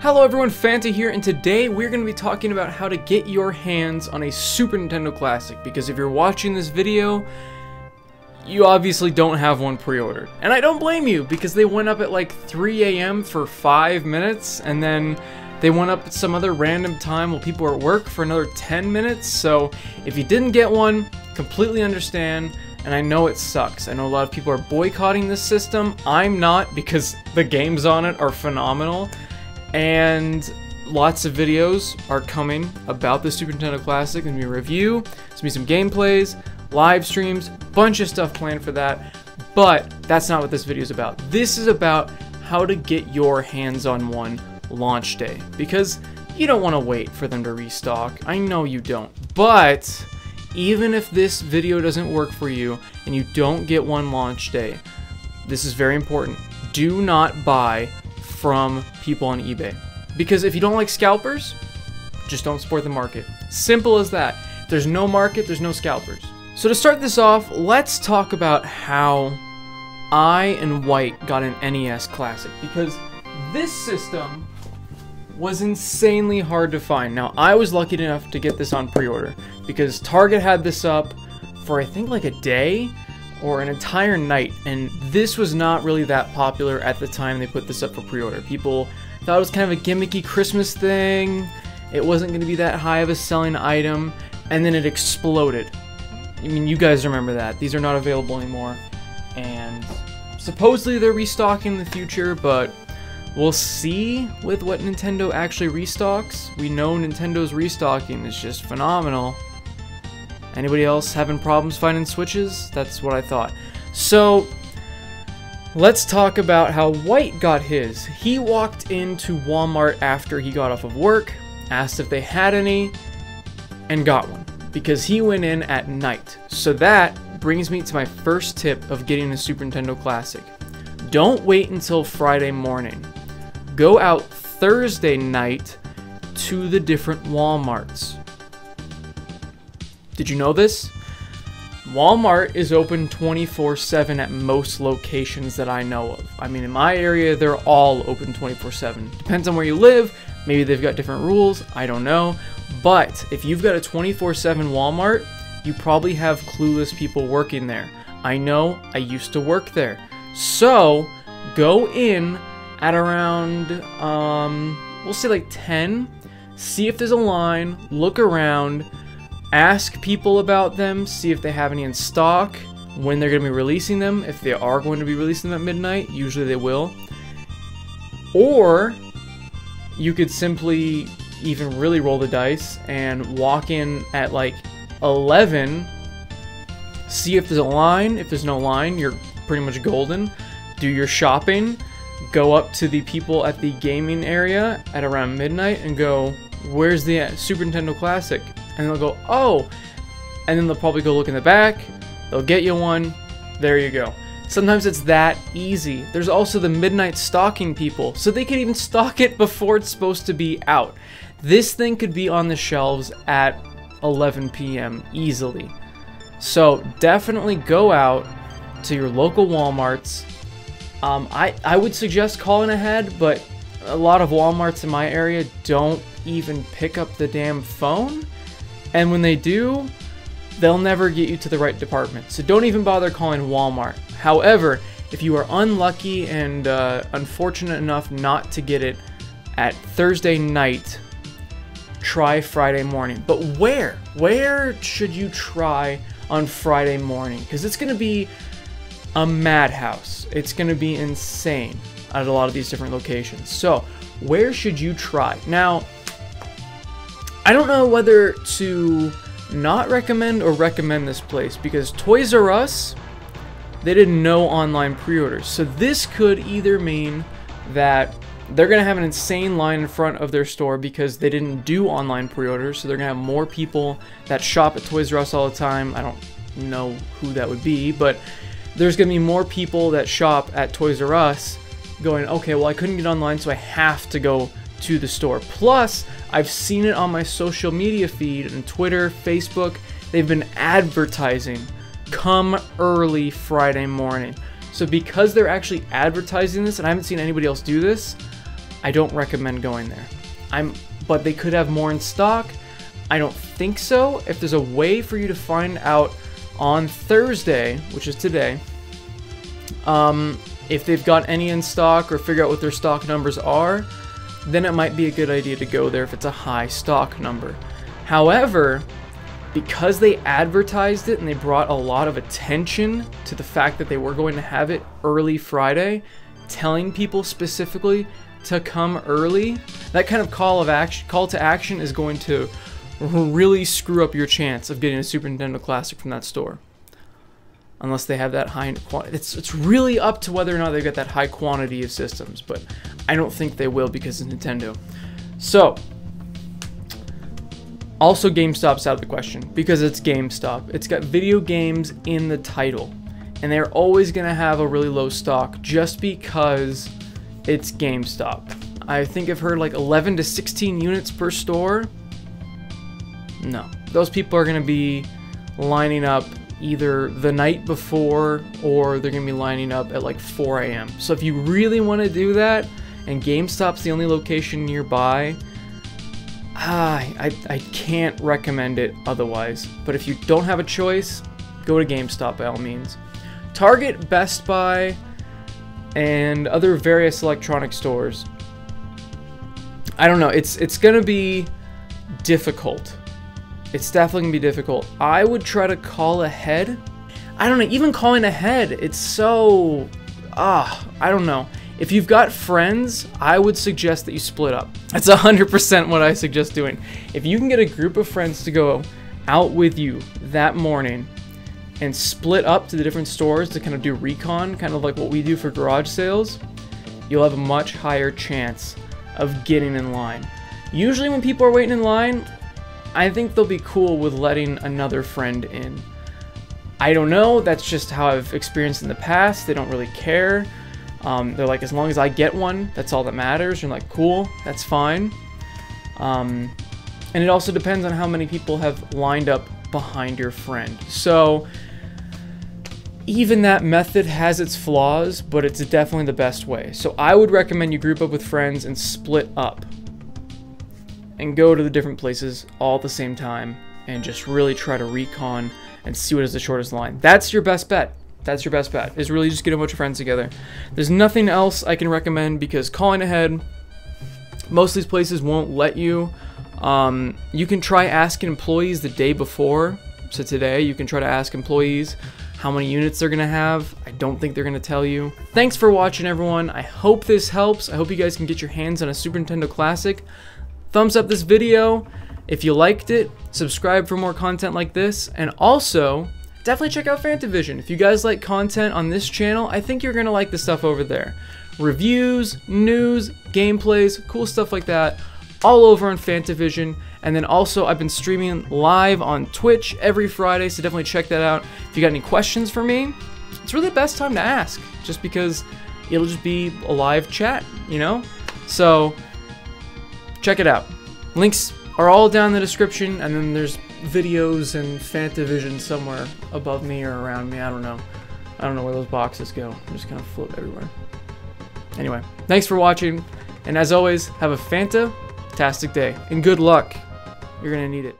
Hello everyone, Fanta here, and today we're going to be talking about how to get your hands on a Super Nintendo Classic, because if you're watching this video, you obviously don't have one pre-ordered. And I don't blame you, because they went up at like 3 AM for 5 minutes, and then they went up at some other random time while people were at work for another 10 minutes, so if you didn't get one, completely understand. And I know it sucks. I know a lot of people are boycotting this system. I'm not, because the games on it are phenomenal. And lots of videos are coming about the Super Nintendo Classic. There's gonna be a review, there's gonna be some gameplays, live streams, bunch of stuff planned for that. But that's not what this video is about. This is about how to get your hands on one launch day. Because you don't want to wait for them to restock. I know you don't. But even if this video doesn't work for you and you don't get one launch day, this is very important. Do not buy from people on eBay, because if you don't like scalpers, just don't support the market. Simple as that. If there's no market, there's no scalpers. So to start this off, let's talk about how I and White got an NES Classic, because this system was insanely hard to find. Now, I was lucky enough to get this on pre-order because Target had this up for I think like a day or an entire night, and this was not really that popular at the time they put this up for pre-order. People thought it was kind of a gimmicky Christmas thing. It wasn't going to be that high of a selling item, and then it exploded. I mean, you guys remember that. These are not available anymore, and supposedly they're restocking in the future, but we'll see with what Nintendo actually restocks. We know Nintendo's restocking is just phenomenal. Anybody else having problems finding Switches? That's what I thought. So, let's talk about how White got his. He walked into Walmart after he got off of work, asked if they had any, and got one. Because he went in at night. So that brings me to my first tip of getting a Super Nintendo Classic. Don't wait until Friday morning. Go out Thursday night to the different Walmarts. Did you know this? Walmart is open 24/7 at most locations that I know of. I mean, in my area, they're all open 24/7. Depends on where you live. Maybe they've got different rules. I don't know. But if you've got a 24/7 Walmart, you probably have clueless people working there. I know. I used to work there. So, go in at around, we'll say like 10. See if there's a line. Look around. Ask people about them, see if they have any in stock, when they're going to be releasing them. If they are going to be releasing them at midnight, usually they will. Or you could simply even really roll the dice and walk in at like 11, see if there's a line. If there's no line, you're pretty much golden. Do your shopping, go up to the people at the gaming area at around midnight and go, where's the Super Nintendo Classic? And they'll go, oh, and then they'll probably go look in the back, they'll get you one, there you go. Sometimes it's that easy. There's also the midnight stocking people, so they can even stock it before it's supposed to be out. This thing could be on the shelves at 11 PM easily. So definitely go out to your local Walmarts. I would suggest calling ahead, but a lot of Walmarts in my area don't even pick up the damn phone. And when they do, they'll never get you to the right department. So don't even bother calling Walmart. However, if you are unlucky and unfortunate enough not to get it at Thursday night, try Friday morning. But where? Where should you try on Friday morning? Because it's going to be a madhouse. It's going to be insane at a lot of these different locations. So where should you try? Now, I don't know whether to not recommend or recommend this place, because Toys R Us, they did no online pre-orders. So this could either mean that they're going to have an insane line in front of their store because they didn't do online pre-orders, so they're going to have more people that shop at Toys R Us all the time. I don't know who that would be, but there's going to be more people that shop at Toys R Us going, okay, well, I couldn't get online, so I have to go to the store. Plus, I've seen it on my social media feed on Twitter, Facebook. They've been advertising, come early Friday morning. So because they're actually advertising this, and I haven't seen anybody else do this, I don't recommend going there. But they could have more in stock. I don't think so. If there's a way for you to find out on Thursday, which is today, if they've got any in stock or figure out what their stock numbers are, then it might be a good idea to go there if it's a high stock number. However, because they advertised it and they brought a lot of attention to the fact that they were going to have it early Friday, telling people specifically to come early, that kind of call to action is going to really screw up your chance of getting a Super Nintendo Classic from that store. Unless they have that high quantity. It's really up to whether or not they've got that high quantity of systems, but I don't think they will because it's Nintendo. So, also GameStop's out of the question because it's GameStop. It's got video games in the title, and they're always going to have a really low stock just because it's GameStop. I think I've heard like 11 to 16 units per store. No, those people are going to be lining up either the night before or they're going to be lining up at like 4 a.m. So if you really want to do that and GameStop's the only location nearby, I can't recommend it otherwise. But if you don't have a choice, go to GameStop by all means. Target, Best Buy, and other various electronic stores. I don't know, it's going to be difficult. It's definitely going to be difficult. I would try to call ahead. I don't know, even calling ahead, it's so... I don't know. If you've got friends, I would suggest that you split up. That's 100% what I suggest doing. If you can get a group of friends to go out with you that morning and split up to the different stores to kind of do recon, kind of like what we do for garage sales, you'll have a much higher chance of getting in line. Usually when people are waiting in line, I think they'll be cool with letting another friend in. I don't know, that's just how I've experienced in the past. They don't really care. They're like, as long as I get one, that's all that matters. You're like, cool, that's fine. And it also depends on how many people have lined up behind your friend. So even that method has its flaws, but it's definitely the best way. So I would recommend you group up with friends and split up and go to the different places all at the same time and just really try to recon and see what is the shortest line. That's your best bet. That's your best bet, is really just get a bunch of friends together. There's nothing else I can recommend because calling ahead, most of these places won't let you. You can try asking employees the day before. So today you can try to ask employees how many units they're gonna have. I don't think they're gonna tell you. Thanks for watching, everyone. I hope this helps. I hope you guys can get your hands on a Super Nintendo Classic. Thumbs up this video if you liked it. Subscribe for more content like this, and also definitely check out Fantavision. If you guys like content on this channel, I think you're gonna like the stuff over there. Reviews, news, gameplays, cool stuff like that, all over on Fantavision. And then also, I've been streaming live on Twitch every Friday, so definitely check that out. If you got any questions for me, it's really the best time to ask, just because it'll just be a live chat, you know? So check it out. Links are all down in the description, and then there's videos and Fantavision somewhere above me or around me. I don't know. I don't know where those boxes go. They just kind of float everywhere. Anyway, thanks for watching, and as always, have a fantastic day, and good luck. You're gonna need it.